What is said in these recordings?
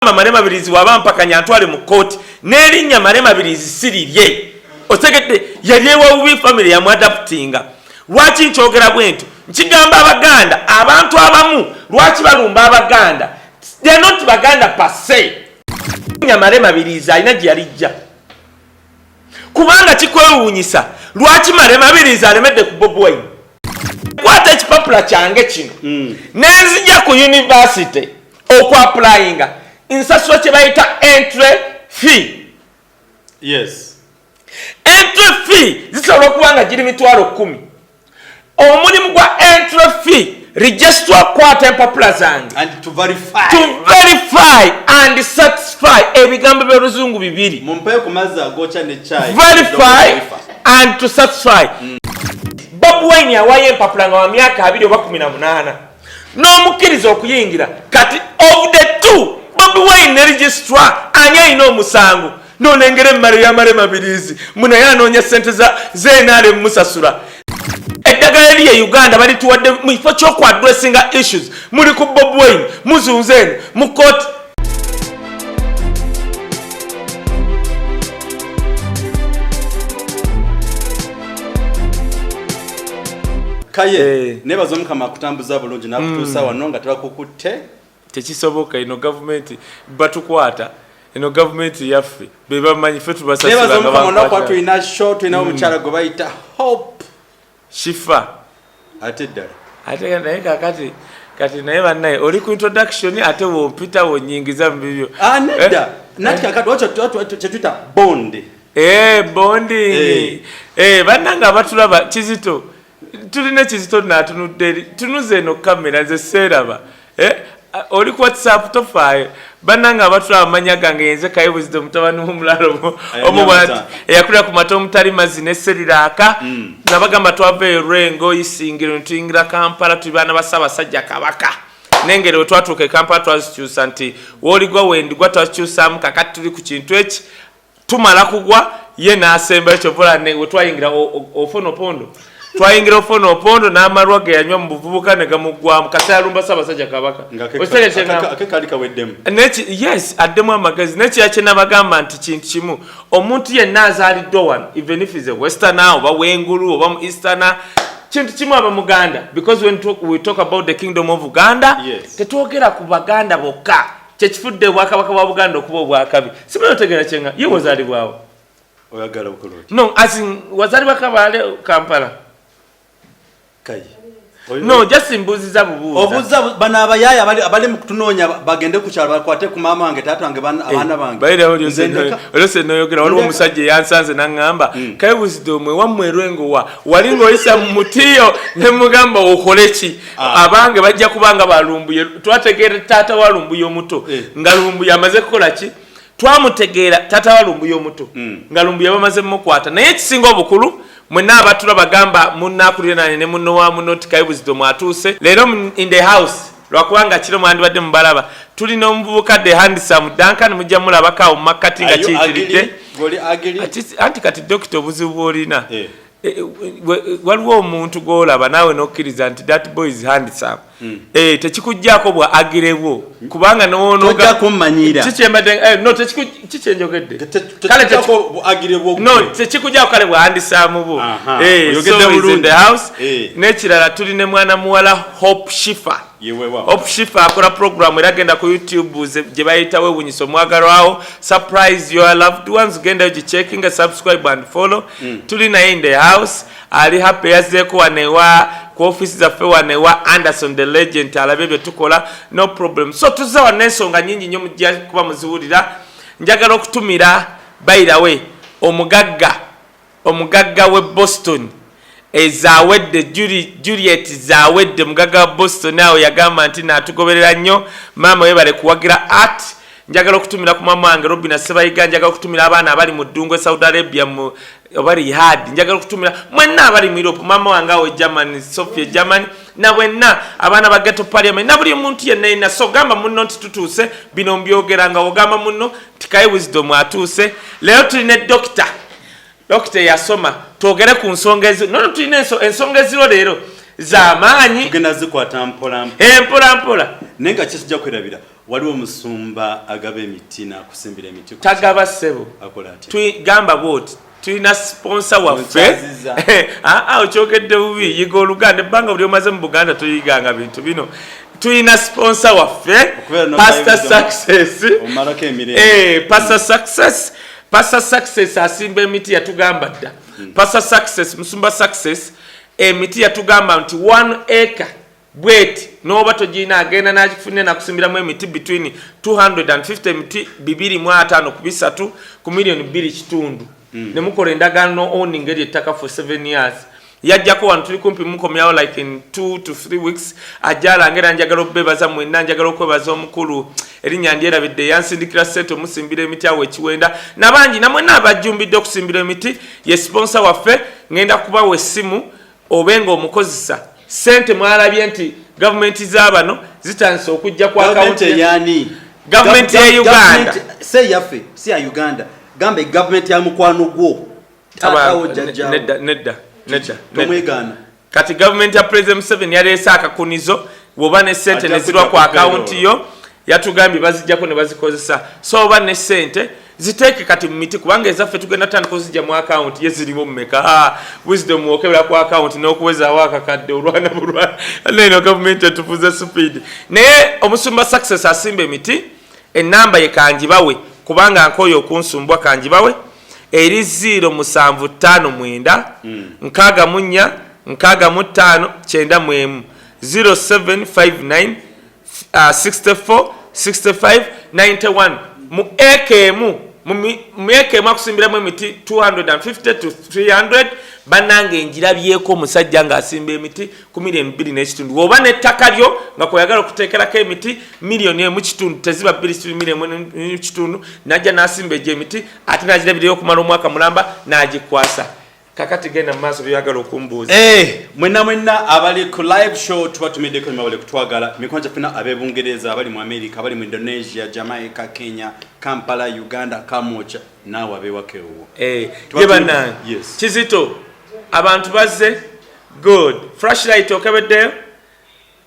Marema Birizi wabampakanya antwale mu court n'erinnya Marema Birizi sirirye otegedde yalyewa ubi family ya mwadaptinga lwaki nkyogera bwento nkigamba abaganda abantu abamu lwaki balumba abaganda they are not baganda per se nya Marema Birizi alina gye yalijja kubanga kikwewuunyisa lwaki Marema Birizi alemedde ku Bobi Wine kwata ekipapula kyange kino nenzija ku university okwapplyinga insaswa kye bayita entry fee. Yes. Entry fee zisobola okuba nga giri mitwalo 10. Omulimu gwa entry fee register kwata empapula zange and to verify and satisfy ebigambo by'oluzungu bibiri mumpe ku mazzi agocha ne chai verify and to satisfy. Bobi Wine yawaye empapula nga wa myaka 2 oba 18 n'omukkiriza okuyingira kati of the two Bobi Wine ne registrar ani alina omusango n'olengera emmalo ya Marema Birizi munaye anoonya ssente z'enaale musasula eddagala lye Uganda balituwadde mu kifo ky'okwadressinga issues muli ku Bobi Wine muzunze eno mu kooti. Kaye nebazo mukama kutambuza bulungi nakutuusa wano nga tebakukutte tekisoboka ino government batukwata ino government yaffe beba manyi fe tubasasira nebazo mukama kwa tuina short ina omukyala go bayita Hope Shifa ate ddala ate naye kati naye bannaye oli ku introduction ate wompita wonyingiza mu bibyo nedda nati kakati wacho chetuita bond bonding bannanga abatulaba Kizito tulina Kizito natunudde tunuze no kamera ze seraba oli ku WhatsApp tofaye bannanga abatulaba amanya gange yenze Kaye Wisdom mutabani w'omulalo omubati eyakulira ku mato omutali mazzi ne seriraka nabagamba twave Rengo isingiro ntuyingira Kampala tubana basabasajja kabaka nengero twatuuka Kampala twazikyusa nti woligwa wendigwa twakyusamu kakati tuli ku kintu eki tumala kugwa ye n'asemba ekyo vola ne wetwayingira ofonopondo twayingira ofonopondo n'amalwa ge yanywa mu buvubuka ne gamugwamu kasa yalumba Ssaabasajja Kabaka akekali kaweddemu yes addemu amagezi nekiyakye nabagamba nti kintu kimu omuntu yenna azaaliddwa wano even if is a westerner oba wengulu oba mu easterner kintu kimu abamuganda because when we talk about the kingdom of Uganda tetwogera ku baganda bokka kyekifudde obwakabaka bwa Buganda okuba obwakabi simanyi otegera kyenga ye wazaalibwawo oyagala bukoloti no as in wazaalibwa Kabale Kampala Kaye no just imbuziza bubuza obuza bana abayaya abali mu kutunoonya bagende ku kyalo bakwate ku maama wange taata wange abaana bange bayira olose noyogera waliwo omusajja yansanze nangamba Kaye Wisdom wammwe Lwengo walinga oyisa mu mutiyo ne mugamba okole ki abange bajja kubanga balumbuye twategeera taata walumbuye omuto nga lumbuye amaze kukola ki twamutegeera taata walumbuye omuto nga lumbuye bamaze mukwata naye ekisinga obukulu mwenna abatula bagamba munnakulire nane ne munno wa muno Kaye Wisdom atuuse leero in the house lwakubanga kiro mwandibadde mubalaba tulina omuvubuka de handsome Duncan mujja mulabaka mu makati nga kiyitiridde anti kati dokita obuzibu bw'olina waliwo omuntu gw'olaba naawe n'okkiriza nti that boy is handsome tekikujjaako bwa agirebwo kubanga tojja kummanyira kikyenjogedde tekikujjaako kale bwa handsome bwo so is in the house n'ekirala tuli ne mwana muwala Hope Shifa Hope Shifa akola program era genda ku YouTube gye bayita weewuunyisa omwagalwawo surprise your loved ones genda giccheckinga subscribe and follow tuli naye in the house ali happy yazzeeko wanewa ku office zaffe wanewa Anderson the legend alabe bye tukola no problem so tuzza wana ensonga nyingi nnyo mujja kuba muziwulira njagala okutumira bayirawe omugagga we Boston ezawedde Juliet zawedde mugagga Boston awo yagamba nti natugoberera nnyo maama webale kuwagira art njagala okutumira ku mama wange Robina Sebayiga njagala okutumira abaana abali mu ddungu Saudi Arabia mu obali hard njagala okutumira mwenna abali mu Europe mama wange awo Germany Sofia Germany na wenna abaana ba Ghetto Parliament na buli muntu yenna so gamba munno nti tutuuse bino mbyogera nga ogamba munno Kaye Wisdom atuuse leero tulina Dokita yasoma twogere ku nsonga ezo nono tulina ensonga eziro leero z'amaanyi tugenda zikwata mpola mpola nenga kisijja kwerabira waliwo musumba agaba emiti nakusimbira emiti tagaba ssebo tugamba bwoti tulina sponsor waffe okyogedde bubi yiga Oluganda ebbanga buli omaze mu Buganda tuyiganga bintu bino tulina sponsor waffe Pastor Success asimba emiti yatugamba dda Pastor Success musumba Success emiti yatugamba nti 1 acre bweti noba tojina agenda nakifunne nakusimbiramu emiti between 250 emiti 250 ku 3 ku million 2 ne mukola endagaano owning eri ettaka for 7 years yajjako wano tuli kumpi mukomyawo like in 2 to 3 weeks ajala ngera njagala okubebaza mwenna njagala okwebaza omukulu erinnya ndyerabidde yansindikira sente omusimbira emiti awo ekiwenda nabangi namwenna abajjumbidde okusimbira emiti ye sponsor waffe ngenda kubawa essimu obenga omukozesa sente mwalabye nti gavumenti z'abano zitandise okujja ku account yani gavumenti ya Uganda say yaffe si ya Uganda gambe gavumenti ya mukwano gwo tatawo jajja nedda tomwegana kati gavumenti ya President 7 yaleese akakunizo woba ne sente nezirwa ku account yo yatugambye bazijjako ne bazikozesa so oba ne sente ziteeke kati mu miti kubanga ezaffe tugenda tandika ozijja mu account ye zirimu mmeka wisdom okebera ku account n'okuwezaawo akakadde olwana bulwana neno gavumenti etufuze speed naye omusumba Success asimba emiti enamba ye kanjibawe kubanga nkoyo okunsumbwa kanjibawe eri 0759 64 95 0759 64 65 91 mu ekemu akusimbiramu emiti 250 to 300 banange njirabyeko omusajja ng'asimba emiti ku million 2.5 oba n'ettaka lyo nga kweyagala okuteekerako emiti million 1.5 teziba 2 million 1.5 najja n'asimba egyo emiti ate n'agirabirayo okumala omwaka mulamba n'agikwasa kakati genda maaso byagala okumbuuza mwenna abali ku live show tubatumiddeko mabale kutwagala mikonja fina abebungereza abali mu America abali mu Indonesia Jamaica Kenya Kampala Uganda Kamocha nawe abewakewo yebana Kizito abantu bazze good flashlight okabeddeyo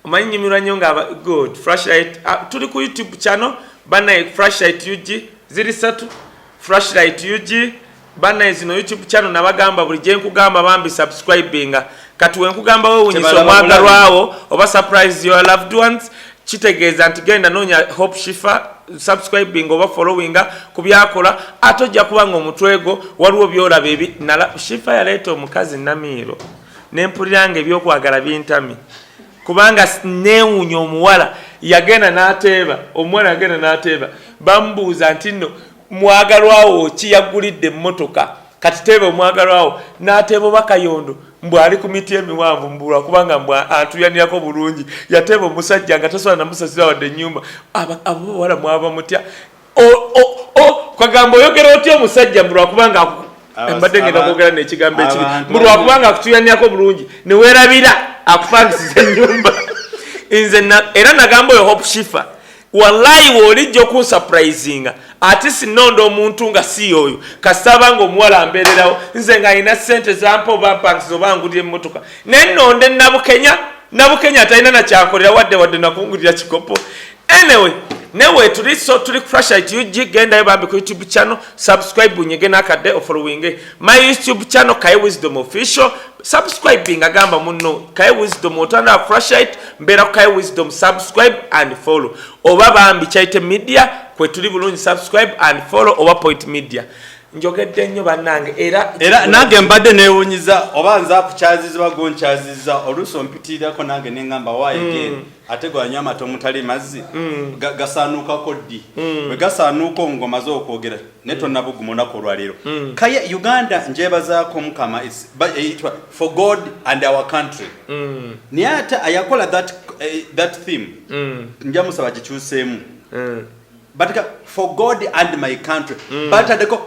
omanyi nyimirwa nnyo nga good flashlight tuli ku YouTube channel bana flashlight UG ziri 3 flashlight UG bana zino YouTube channel nabagamba buli je nkugamba bambi subscribinga kati wenkugamba wewe unyisa omwagalwawo oba surprise your loved ones kitegeeza nti genda nonya Hope Shifa subscribing oba followinga kubyakola atojja kubanga omutwego waliwo byola bebi nala Shifa yaleeta omukazi Namiro nempuliranga ebyokwagala bintami kubanga neewunya omuwala yagenda n'ateeba omwana yagenda n'ateeba bambuuza nti nno mwagalwawo kiyagulidde emmotoka kati teeba omwagalwawo n'ateeba bakayondo mbw ali ku miti emiwanvu mbulwa kubanga mbw atuyanirako bulungi yateeba omusajja nga tasobola namusasira wadde ennyumba abo wala mwaba mutya kwagamba oyogera otya omusajja mbulwa kubanga mbadde ngenda kwogera n'ekigambo ekiri mbulwa kubanga akutuyanirako bulungi neweerabira akupangisiza ennyumba nze era nagamba oyo Hope Shifa wallahi wolijja okunsurprisinga ate sinondo omuntu nga si oyo kasaba nga omuwala ambeererawo nze nga alina sente zampa oba mpangisiza oba angulira emmotoka nenonde nabukenya atalina nakyankolera wadde nakungulira kikopo anyway newe tuli flashlight UG gendayo bambi ku YouTube channel subscribe unyege nakadde ofollowing my YouTube channel Kaye Wisdom Official subscribing agamba munno Kaye Wisdom otanda flashlight mbera Kaye Wisdom subscribe and follow oba bambi chaite media kwe tuli bulungi subscribe and follow oba point media njogedde nnyo bannange era nange mbadde neewunyiza oba nza kukyaziza bagonkyaziza oluusi ompitirirako nange nengamba waayegeni ate gwanywa amata omutali mazzi gasaanuukako ddi bwe gasaanuuka ngomaze okwogera ne tonnabuguma olunaku olwaleero Kaye Uganda njebazaako Mukama eyitwa for God and our country naye ate ayakola that theme njamusaba gikyuseemu but for God and my country but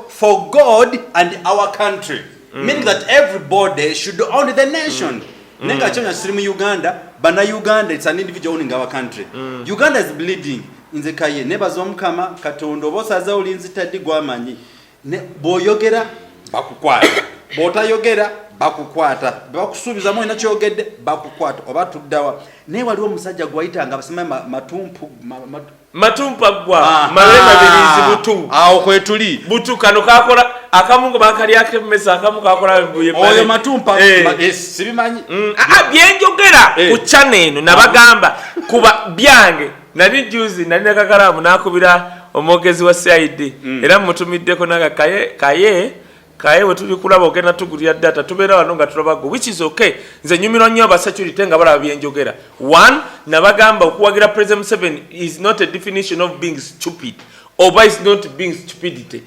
for God and our country meaning that everybody should own the nation nenga chonya siri mu Uganda bana Uganda it's an individual owning our country Uganda is bleeding inze Kaye nebazo Mukama Katonda obosaza olinzi taddi gwamanyi ne boyogera bakukwata bw'otayogera bakukwata bakusuubiza mu kyogedde bakukwata oba tuddawa naye waliwo omusajja gwayitanga basimanye matumpagwa malema birizi butu awo kwetuli butu kano kakola akamungo bakalyako emmesa akamu kakola mbuye oyo matumpa sibimanyi byenjogera ku channel eno nabagamba kuba byange nali juzi nali nakakalamu nakubira omwogezi wa CID era mutumiddeko naga kaye wetuli kulaba ogenda tugulira data tubeera wano nga tulabago which is okay nze nyumirwa nnyo abasecurity nga balaba byenjogera one nabagamba okuwagira President Museveni is not a definition of being stupid oba is not being stupidity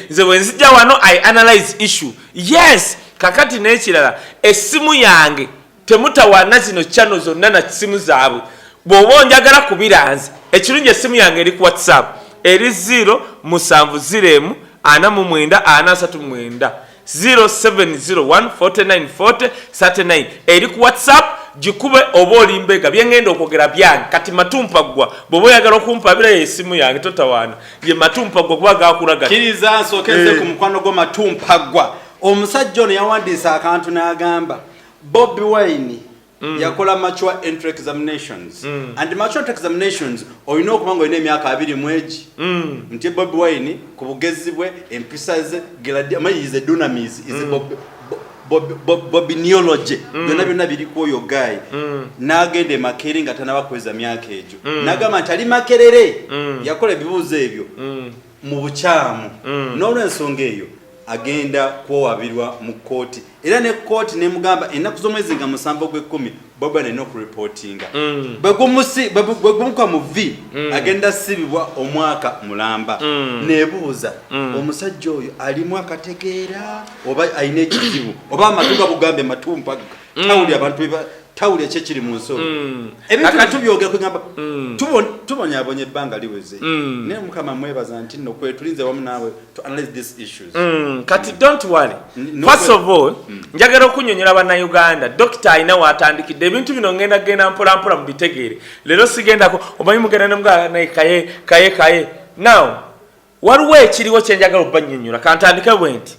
nze wenzijja wano I analyze issue yes kakati n'ekirala essimu yange temutawaana zino channel zonna na simu zaabwe bw'oba njagala kubiranze ekirungi essimu yange eri ku WhatsApp eri 070 ana mu mwenda ana 39 0701494039 eri ku WhatsApp jikube oba olimbega byengenda okwogera byange kati matumpagwa bw'oba oyagala okumpabira esimu yange totawaana ye matumpagwa kuba gakulaga kiriza nsokeze ku mukwano gwo matumpagwa omusajja ono yawandiisa akantu n'agamba Bobi Wine yakola mature entry examinations and mature entry examinations oyina okuba nga olina emyaka 2 mwegi nti Bobi Wine ku bugezi bwe empisa ze amayize dunamis is bobinology byonna biri ku oyo guy n'agenda Makerere nga tanabakweza myaka egyo n'agamba nti ali Makerere yakola ebibuuzo ebyo mu bukyamu n'olw'ensonga eyo agenda kwowabirwa mu kooti era ne kooti nemugamba ennaku z'omwezi nga 7 gw'ekumi Bobi Wine n'okureportinga bwegumuka mu V agenda sibibwa omwaka mulamba nebuuza omusajja oyo alimu akategeera oba ayina ekizibu oba amatuga bugambe matumpa tawuli abantu tawuli ekyekiri mu nsolo ebintu tubyogera kugamba tubonyabonye ebbanga liweze naye mukama mwebaza nti nno kwetulinze wamu naawe to analyze these issues kati don't worry first of all njagala okunyonyola bannayuganda dokita alina waatandikidde ebintu bino ngenda mpolampola mu bitegeere leero sigendako omanyi mugenda nemugala naye kaye now waliwo ekiriwo kyenjagala obbanyonyola kantandike bwe nti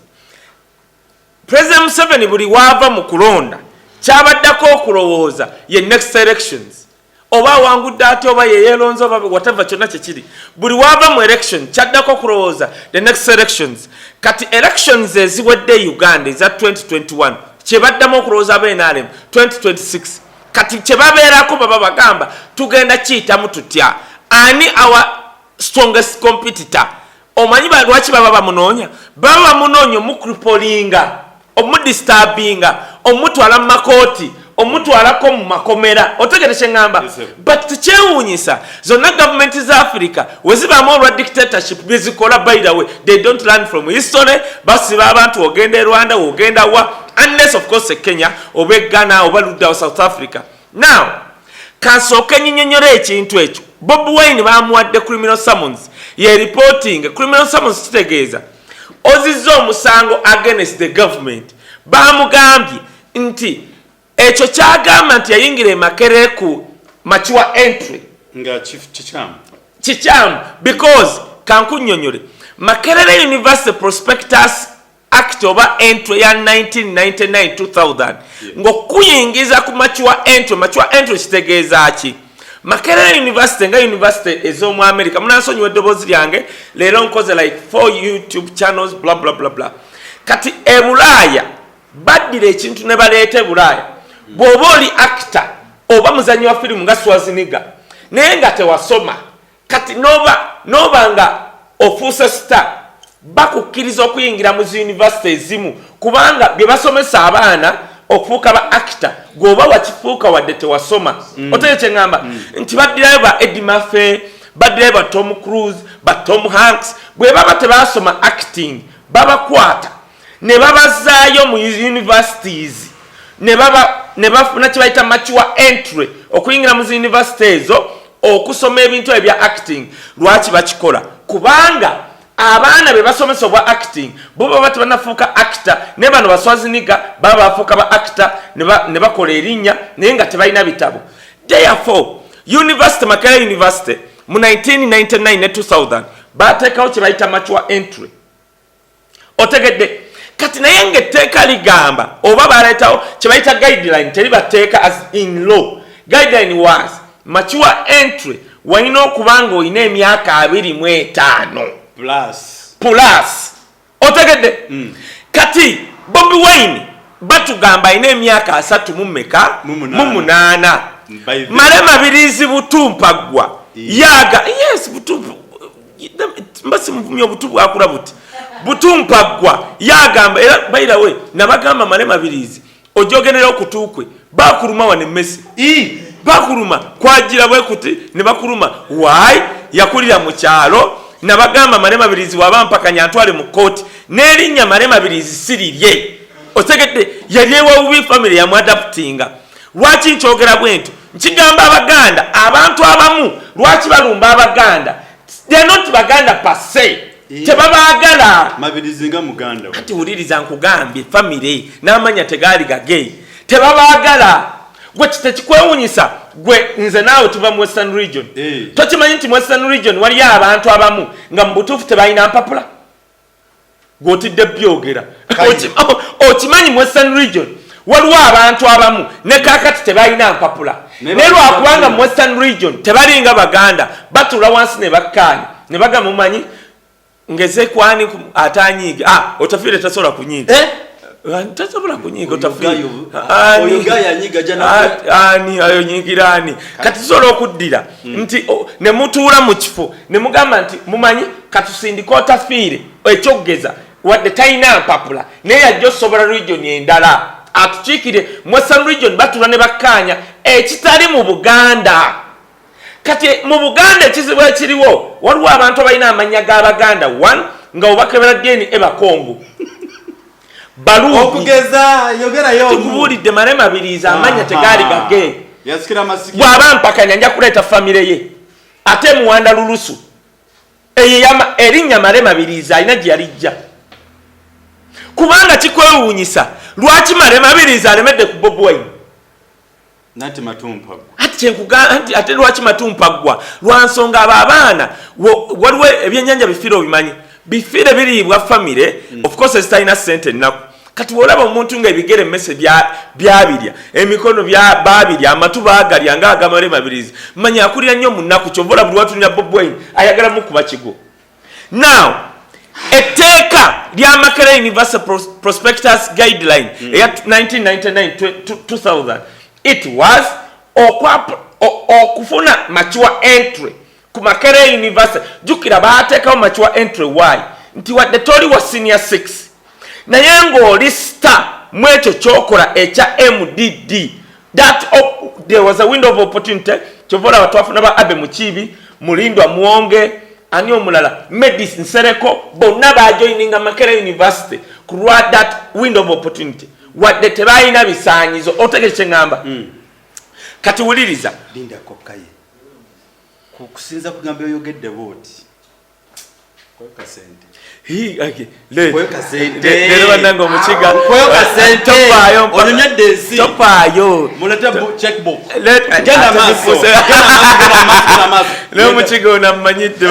President Museveni buli waava mu kulonda kyabaddako okulowooza ye next elections oba awangudde ate oba yeyeelonza oba whatever kyonna kyekiri buli waava mu election kyaddako okulowooza the next elections kati elections eziwedde Uganda eza 2021 kyebaddamu okulowooza abeNRM 2026 kati kyebabeerako baba bagamba tugenda kiyitamu tutya ani our strongest competitor omanyi lwaki baba bamunoonya baba bamunoonya omukripolinga omudisturbinga omutwala mu makooti omutwalako mu makomera otegereche ngamba but tekyewuunyisa zonna government za Africa wezibaamu olwa dictatorship bezikola by the way they don't learn from history basiba abantu ogenda Rwanda ogenda wa unless of course Kenya oba Ghana oba Ludda South Africa now kansooke nyinyonyole ekintu ekyo Bobi Wine bamuwadde criminal summons ye reporting criminal summons kitegeeza ozizza omusango against the government bamugambye nti ekyo kyagamba nti yayingira Makerere ku mature entry nga kikyamu because kankunyonyole Makerere University Prospectus Act oba entry ya 1999-2000 ng'okuyingiza ku mature entry kitegeeza ki Makerere University nga university ez'omu America munansonyiwa eddoboozi lyange leero nkoze like 4 YouTube channels blah blah blah blah kati Bulaaya baddira ekintu ne baleeta Bulaaya bw'oba oli actor oba muzanyi wa firimu nga Schwarzenegger naye nga tewasoma kati noba nga ofuuse star bakukkiriza okuyingira mu university ezimu kubanga bye basomesa abaana okufuuka ba actor gwoba wakifuuka wadde tewasoma otegekye ngamba nti baddirayo ba Eddie Murphy baddirayo ba Tom Cruise ba Tom Hanks bwe baba tebasoma acting babakwata ne babazaayo mu universities ne bafuna kye bayita mature entry okuyingira mu university ezo okusoma ebintu ebya acting lwaki bakikola kubanga abaana be basomesa obwa acting bo baba tebanafuuka actor ne bano baswazinika baba bafuuka ba actor ne bakola erinnya naye nga tebalina bitabo therefore Makerere University mu 1999 ne 2000 bateekawo kye bayita mature entry otegedde kati naye ng'etteeka ligamba oba baleetawo kye bayita guideline teribateeka as in law. Guideline was mature entry walina okuba nga olina emyaka 25 plus otegedde. Kati Bobi Wine batugamba alina emyaka 38 Malema Birizi Butumpaggwa yaga yes Butumpa mbasi mvumyo Butumpa akula buti Butumpaggwa yagamba era bayira we nabagamba Malema Birizi ojogerera okutukwe bakuruma wane Messi bakuruma kwagira bwe kuti ne bakuruma why yakulira mu kyalo nabagamba Malema Birizi wabampakanya antwale mu court nerinnya Malema Birizi sirirye otegedde yalyewa ubi family ya mwadaptinga lwaki nkyogera bwento nkigamba abaganda abantu abamu lwaki balumba abaganda they are not baganda per se tebabagala Mabirizi nga muganda kati uliriza nkugambye family n'amanya tegali gage tebabagala gwe kitekikwewunyisa gwe nze naawe tuva mu Western Region tokimanyi nti mu Western Region waliyo abantu abamu nga mu butuufu tebalina mpapula gw'otidde byogera okimanyi mu Western Region waliwo abantu abamu ne kaakati tebalina mpapula naye lwakubanga mu Western Region tebalinga baganda batula wansi ne bakkaanya ne bagamba mumanyi ngeze kwani atanyiga otafiire tasobola kunyiga tasobola kunyiga otafiire ani ayo nyingirani kati sobola okuddira nti ne mutuula mu kifo ne mugamba nti mumanyi katusindika otafiire ekyogeza wadde talina mpapula naye yajja osobola region endala atukiikire mu Western Region batula ne bakkaanya ekitali mu Buganda. Kati mu Buganda ekizibu ekiriwo waliwo abantu abalina amanya g'Abaganda one nga obakebera deni ebakongo balubi okugeza yogerayo tukubulidde Malema Birizi amanya tegali gage yasikira masiki bwaba mpakanya nja kuleeta famire ye ate muwanda lulusu erinnya Malema Birizi alina gye yalijja kubanga kikwewuunyisa lwaki Malema Birizi alemedde ku Bobi Wine nati Matumpaggwa ate lwaki Matumpaggwa lwansonga abaana waliwo ebyennyanja bifiire obimanyi bifiire biriibwa famire of course ezitalina ssente ennaku kati olaba omuntu nga ebigere emmese byabirya emikono babirya amatu baagalya ng'aga Malema Birizi manya akulira nnyo mu nnaku kyova buli watulina Bobi Wine ayagalamu kuba kigo. Now etteeka lya Makerere Universal Prospectus Guideline eya 1999-2000 it was okufuna mature entry ku Makerere University jukira baateekawo mature entry why nti wadde toli wa senior 6 naye ng'oli star mu ekyo kyokola ekya MDD that there was a window of opportunity kyovola batwafuna ba Abe Mukiibi Mulindwa Muwonge ani omulala Medicine Sereko bonna bajoininga Makerere University kulwa that window of opportunity wadde tebalina bisaanyizo otegeke ngamba kati wuliriza linda kokaye kusinza kugamba oyogedde boti kweka sente kweka sente lero wananga omukiga kweka sente topayo onyedde nsi topayo muleta checkbook genda maso leo mukiga onamanyidde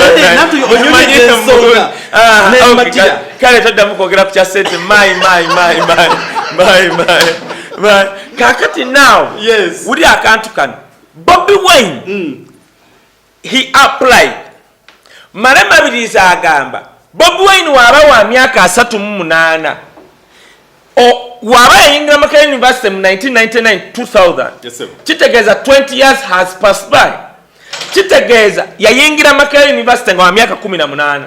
kale toddamu kwogera ku kya sente my kakati now yes uli akantu kano Bobi Wine he applied Malema Birizi agamba Bobi Wine waba wa myaka 38 waba yayingira Makerere University mu 1999-2000 yes sir kitegeeza 20 years has passed by kitegeeza yayingira Makerere University nga wa myaka 18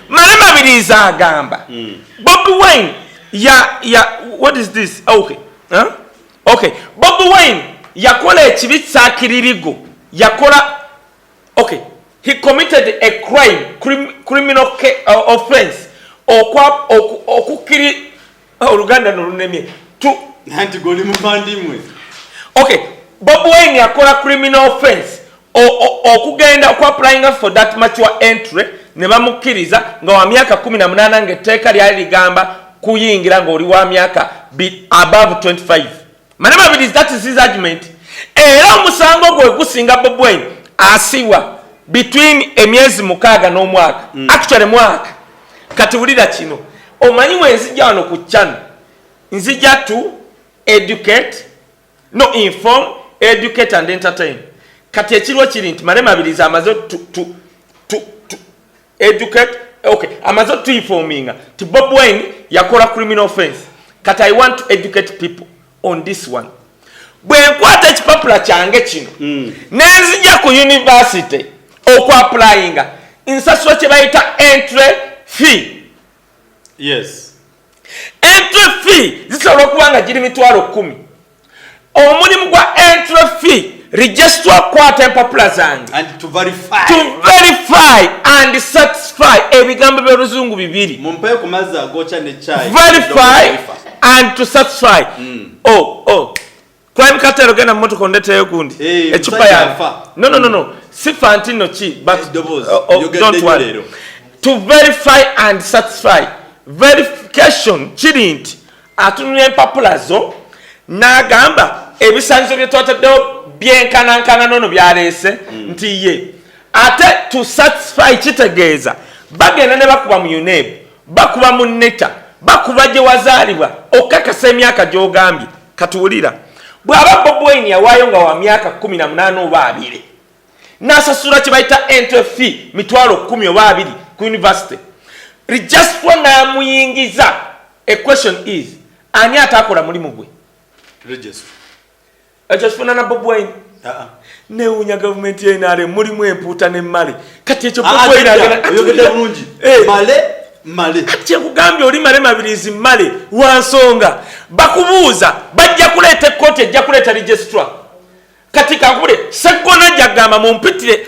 Malema Birizi agamba Bobi Wine what is this okay okay Bobi Wine yakola ekibi kyakiririgo yakola okay he committed a criminal offense okukiri oluganda nolunemye nanti goli mufandimwe okay Bobi Wine yakola criminal offense okugenda ku applying for that mature entry ne bamukiriza nga wa myaka 18 ng'etteeka lyali ligamba kuyingira ng'oli wa myaka above 25 Malema Birizi that is his argument era omusango gwe gusinga Bobi Wine asiwa between emyezi 6 n'omwaka actually mwaka kati wulira kino omanyi we nzija wano ku channel nzija to educate no inform educate and entertain kati ekirwa kiri nti Marema Abirizi amaze to educate okay amaze to informing ti Bobi Wine yakola criminal offense kati I want to educate people on this one bwe nkwata ekipapula kyange kino nenzija ku university okwapplyinga nsasula kye bayita entry fee. Yes. Entry fee zisobola okuba nga giri $10,000. Omulimu gwa entry fee register kwata empapula zange and to verify and satisfy ebigambo by'oluzungu bibiri mumpe ku mazzi agocha ne chai verify and to satisfy. Crime cartel gena mmotoka ondeteyo gundi echupa ya no si fantino chi but don't worry to verify and satisfy. Verification chirint atunye empapula zo nagamba ebisanzo byetwataddewo byenkanankana nono byalese nti ye ate to satisfy kitegeeza bagenda ne bakuba mu UNEB bakuba mu NETA bakuba gye wazaalibwa okakasa emyaka gy'ogambye katuwulira bw'aba Bobi Wine yawaayo nga wa myaka 18 oba 2 n'asasula kye bayita entry fee $10,000 oba 2 ku university register n'amuyingiza. A question is ani atakola mulimu gwe register ekyo kifuna na Bobi Wine newunya gavumenti yenale mulimu empuuta n'emmale kati ekyo Bobi Wine ayogedde bulungi male kati ekugambye oli Marema Abirizi male wansonga bakubuuza bajja kuleeta ekkooti ejja kuleeta registrar kati kakule Sseggona jagamba mumpitire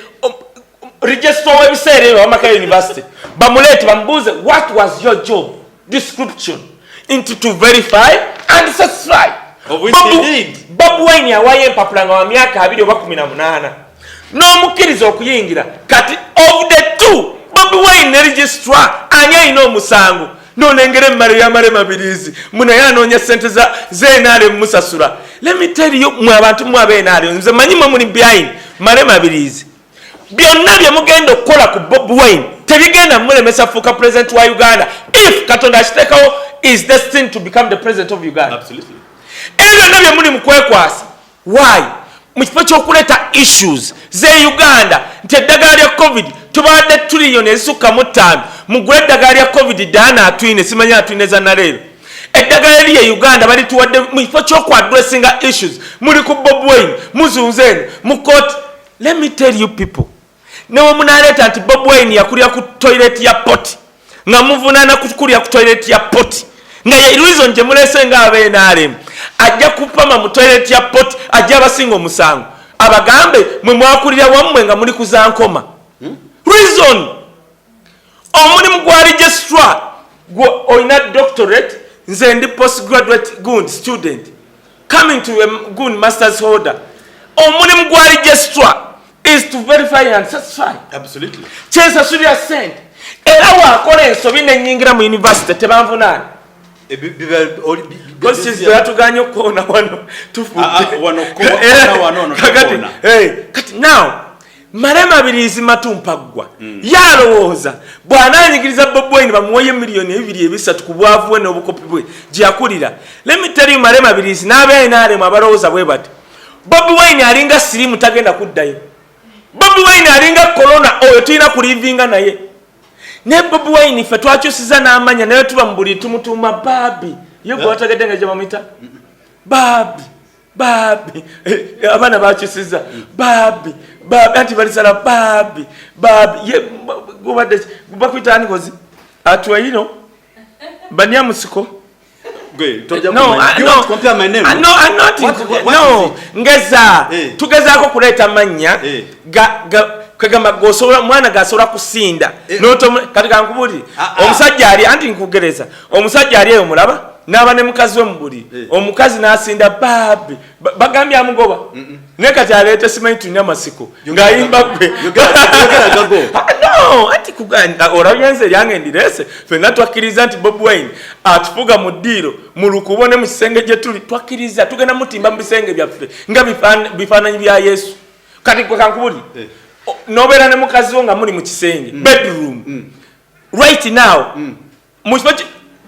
registrar w'ebiseera ebyo w'Amaka University bamuleete bamubuuze what was your job description into to verify and satisfy. Bobi Wine yawaayo empapula nga wa myaka 2 oba 18 n'omukkiriza okuyingira kati of the two Bobi Wine ne registrar ani alina omusango n'onengera emmale ya Marema Abirizi munaye anoonya ssente z'enaale musasula. Let me tell you mwe abantu mwe ab'enaale nze manyi mwe muli behind Marema Abirizi byonna bye mugenda okukola ku Bobi Wine tebigenda mulemesa fuuka president wa Uganda if Katonda akiteekawo is destined to become the president of Uganda. Absolutely. Byonna bye muli mu kwekwasa why mu kifo ky'okuleeta issues ze Uganda nti eddagala lya covid tubadde trillion ezisukka mu 5 mugule eddagala lya covid dana atwine simanyi atwine za naleero eddagala lye Uganda bali tuwadde mu kifo ky'okwadressinga issues muli ku Bobi Wine muzunzeeno mu court. Let me tell you people newe munaleeta nti Bobi Wine yakulira ku toilet ya poti nga muvunaana kukulira ku toilet ya poti nga ye reason gye mulese nga ab'enaale ajja kupama mu toilet ya poti ajja abasinga omusango abagambe mwe mwakulira wammwe nga muli kuzankoma reason omulimu gwa registrar gwe olina doctorate nze ndi postgraduate good student coming to a good master's holder. Omulimu gwa registrar is to verify and satisfy. Absolutely. Kyensasulira ssente era waakola ensobi n'ennyingira mu university tebanvunaana yatuganye okukoona wano kati now Marema Abirizi matumpaggwa yalowooza bw'anaanyigiriza Bobi Wine bamuwoye $2,300,000 ku bwavu bwe n'obukopi bwe gyeyakulira. Let me tell you Marema Abirizi n'abenaale abalowooza bwe bati Bobi Wine alinga sirimu tagenda kuddayo. Bobi Wine alinga corona oyo tulina kulivinga naye ne Bobi Wine ffe twakyusiza n'amanya naye tuba mu buli tumutuuma baabi ye gwe watagedde nga gye bamuyita baabi abaana bakyusiza baabi anti balisala baabi ye gubadde bakuyita ani kozi atwayino banyamusiko ngeza tugezaako kuleeta mannya kagamba mwana gasobola kusinda kati kankubulire omusajja ali anti nkugereza omusajja ali eyo mulaba n'aba ne mukazi we mu buli omukazi n'asinda baabi bagambye amugoba naye kati aleete simanyi tulina amasiko ng'ayimba gwe anti olabye nze eryange ndireese ffenna twakkiriza nti Bobi Wine atufuga mu ddiiro mu lukubo ne mu kisenge gye tuli twakkiriza tugenda mutimba mu bisenge byaffe nga bifaananyi bya Yesu. Kati gwe kankubulire n'obeera ne mukazi wo nga muli mu kisenge bedroom right now mu kifo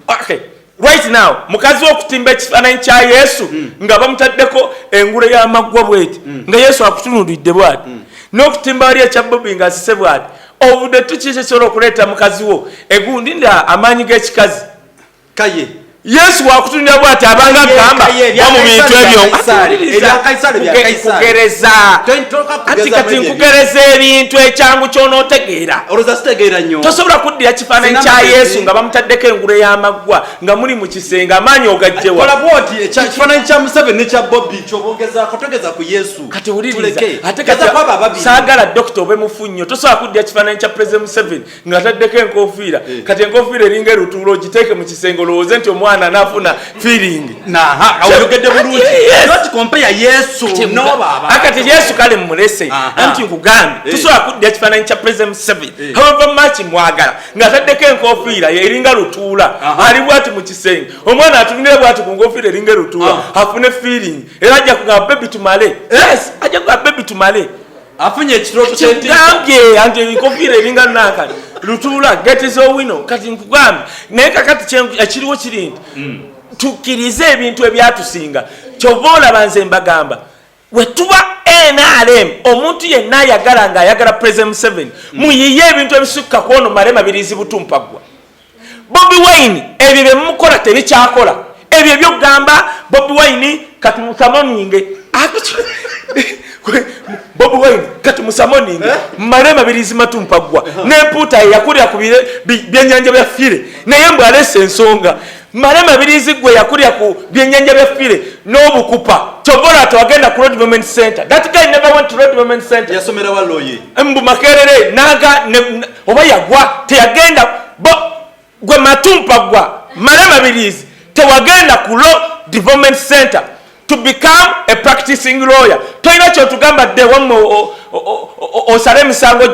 Okay. Right now, mukazi okutimba ekifaananyi kya Yesu nga bamutaddeko engule y'amaggwa bweti nga Yesu akutunulidde bwati n'okutimba wali ekya Bobi nga asise bwati obudde tukikisobola okuleeta mukazi wo egundi nda amaanyi g'ekikazi Kaye Yesu wakutunira bwati abanga gamba mu bintu ebyo kugereza ati kati nkugereza ebintu ekyangu ky'onootegeera tosobola kuddira kifaananyi kya Yesu nga bamutaddeko engule y'amaggwa nga muli mu kisenge amaanyi ogagjewa ekifaananyi kya Museveni ne kya Bobi ky'obogezaako togeza ku Yesu kati wuliriza ate kati saagala dokita obe mufunnyo tosobola kuddira kifaananyi kya President Museveni nga taddeko enkofiira kati enkofiira eringa erutuulo ogiteeke mu kisenge olowooze nti omwana nafuna feeling awogedde bulungi not compare Yesu no baba akati Yesu kale mmulese anti nkugambye tusobola kuddira kifaananyi kya President Museveni however much mwagala nga taddeko enkofiira eringa lutuula ali bwati mu kisenge omwana atunire bwati ku nkofiira eringa lutuula afune feeling era ajja kugamba baby tumale yes ajja kugamba baby tumale afunye ekirooto ky'entiambye anti enkofiira eringa nankali lutuula getizo wino kati nkugambye naye kakati ekiriwo kiri nti tukkirize ebintu ebyatusinga kyova olaba nze mbagamba wetuba NRM omuntu yenna ayagala ng'ayagala President Museveni muyiye ebintu ebisukka kwono Malema birizi butumpaggwa Bobi Wine ebyo bye mumukola tebikyakola ebyo ebyokugamba Bobi Wine kati musamoninge Bobi Wine kati musamoninge Malema birizi matumpaggwa n'empuuta yakulira ku byennyanja bya fire naye mbw alese ensonga Malema birizi gwe yakulira ku byennyanja bya fire n'obukupa kyobola tewagenda ku Road Development Center. That guy never went to Road Development Center. Yasomera waloye mbu Makerere naga oba yagwa teyagenda gwe matumpaggwa Malema birizi tewagenda ku Road Development Center to become a practicing lawyer. Toina kyo tugamba de wamwe osale misango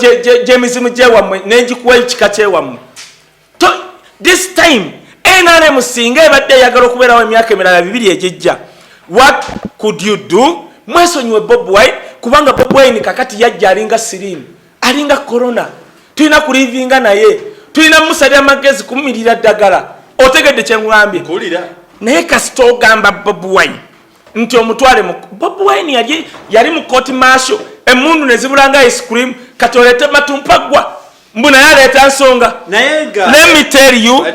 gy'emizimu gy'ewammwe n'engikuwa ekika ky'ewammwe. This time NRM singa ebadde eyagala okubeerawo emyaka emirala 2 egijja. What could you do? Mwesonyiwe Bobi Wine kubanga Bobi Wine kakati yajja alinga sirimu alinga corona tulina kulivinga naye tulina musalira magezi kumumirira ddagala otegedde kye ngambye naye kasita ogamba Bobi Wine nti omutwale mu Bobi Wine yali mu court martial emundu ne zibulanga ice cream kati olete matumpaggwa mbuna yaleeta nsonga let me tell you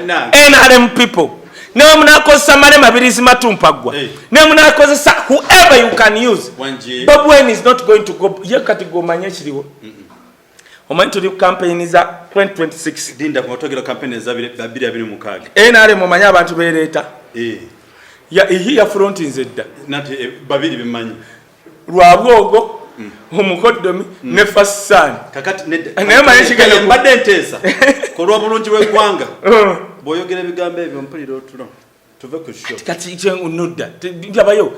NRM people ne munakozesa Malema birizi matumpaggwa ne munakozesa whoever you can use Bobi Wine is not going to go ye kati gomanya kiriwo omanyi tuli campaign za 2026 dinda kumotogera campaign za 2026 NRM omanya abantu bereeta ya front nzedda nati babiri bimanyi lwabwogo omukoddomi ne Fassani kakati naye manyi kigenda mbadde nteesa kolwa bulungi bw'eggwanga boyogera ebigambo ebyo mpulira otulo tuve ku show kati kye unudda ndabayo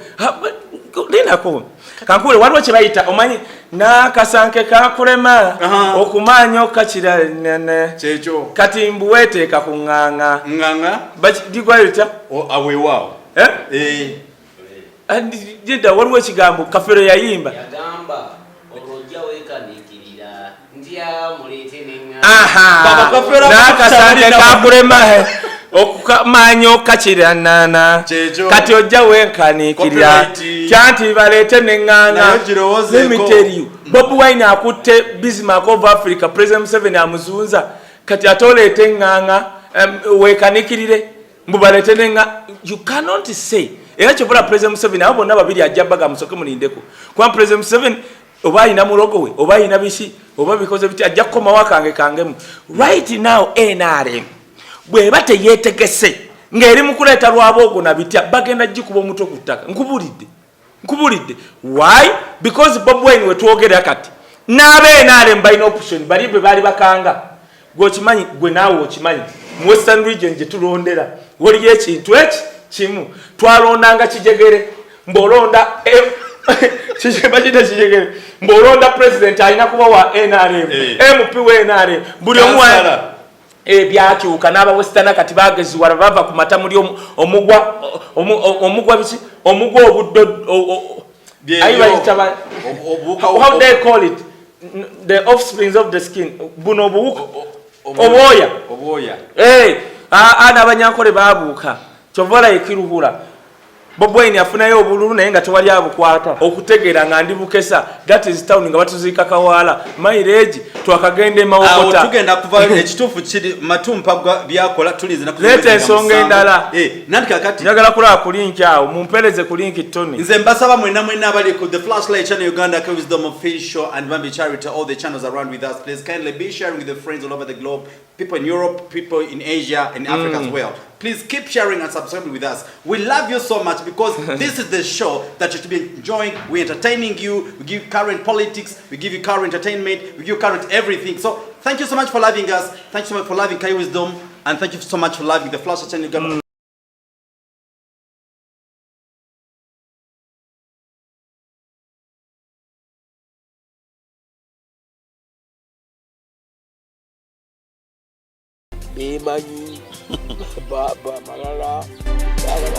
linako kankule waliwo kye bayita omanyi n'akasanke kakulema okumaanyi okakira nene kyekyo kati mbuweteeka ku ŋŋaŋa digwayita aweewaawo jidda waliwo ekigambo kafero yayimba n'akasanke kakulema okukamanya okakira nana kati ojja wenkanikirira kyanti baleete neŋŋaŋa let me tell you Bobi Wine akutte Bismarck of Africa President Museveni amuzunza kati ate oleete eŋŋaŋa wekanikirire mbu baleete neŋŋa you cannot say era kyobola President Museveni abo bonna babiri ajja baga musoke mulindeko kuba President Museveni oba ayina mulogo we oba ayina biki oba bikoze biti ajja kukomawo akange kangemu right now NRM bweba teyeetegese ng'eri mu kuleeta lwaboogo na bitya bagenda gikuba omutwe ku ttaka nkubulidde why because Bobi Wine wetwogerera kati n'abe balina option bali bwe baali bakanga gwokimanyi gwe naawe okimanyi mu Western region gye tulondera waliyo ekintu eki kimu twalondanga kijegere mb'olonda kijegere mb'olonda president alina kuba wa NRM MP wa NRM buli omu ebyakyuka n'abawestana kati bageziwala bava ku mata muli omugwa biki omugwa obuddo how they call it the offsprings of the skin buno obuwuka obwoya n'abanyankole baabuuka kyovola ekiruhura Bob Wine afunayo obululu naye nga tewali abukwata okutegeera nga ndi Bukesa that is town nga batuziika Kawaala mileage twakagenda Mawokota tugenda kuva ekituufu kiri matumpa byakola tulize na leta ensonga endala nandi kakati njagala kulaba ku link awo mumpereze ku link Tony nze mbasaba mwena abali ku the Flashlight channel Uganda Kaye Wisdom official and Bambi Charity all the channels around with us please kindly be sharing with your friends all over the globe people in Europe people in Asia and Africa as well. Please keep sharing and subscribing with us. We love you so much because this is the show that you should be enjoying. We're entertaining you. We give you current politics. We give you current entertainment. We give you current everything. So thank you so much for loving us. Thank you so much for loving Kaye Wisdom. And thank you so much for loving the Flash Channel.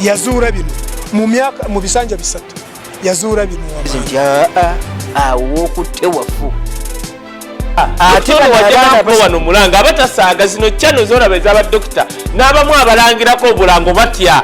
yazuura bino mu bisanja bisatu yazuura bino okutte wafu ate wano mulanga abatasaaga zino channel zolaba ez'abadokita n'abamu abalangirako obulango batya